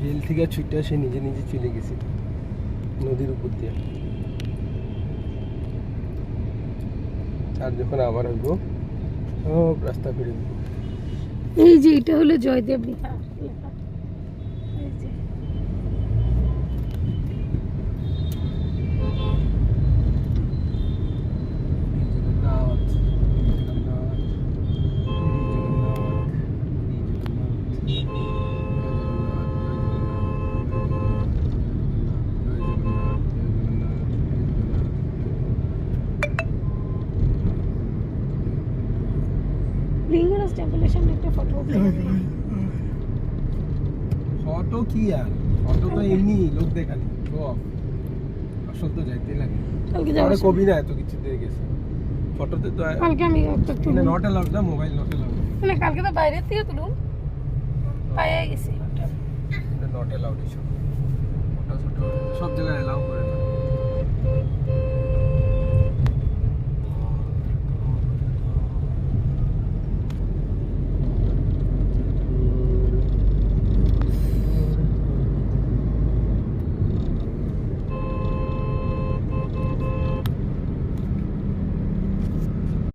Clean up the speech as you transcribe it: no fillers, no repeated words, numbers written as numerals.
Jail থেকে ছুটে সে নিজে নিজে চলে গেছে নদীর উপর দিয়ে। আর যখন আবার আসবো সব রাস্তা ফিরে দেবো। এই যে এটা হলো জয়দেব বিহার লেখা। এই যে লিঙ্গরাজ টেম্পলের সামনে একটা ফটো ফটো কি আর, ফটো তো এমনি লোক দেখালি আসল তো যাইতে লাগে। কালকে আরে যাবো কবি না এত কিছু দিয়ে গেছে ফটোতে তো। কালকে আমি একটা তুলবো। নট অ্যালাউড না, মোবাইল নট অ্যালাউড। মানে কালকে তো বাইরে থেকে তুলুন পায়ে গেছি নট অ্যালাউড এইসব ফটো সব জায়গায় অ্যালাউ করে না।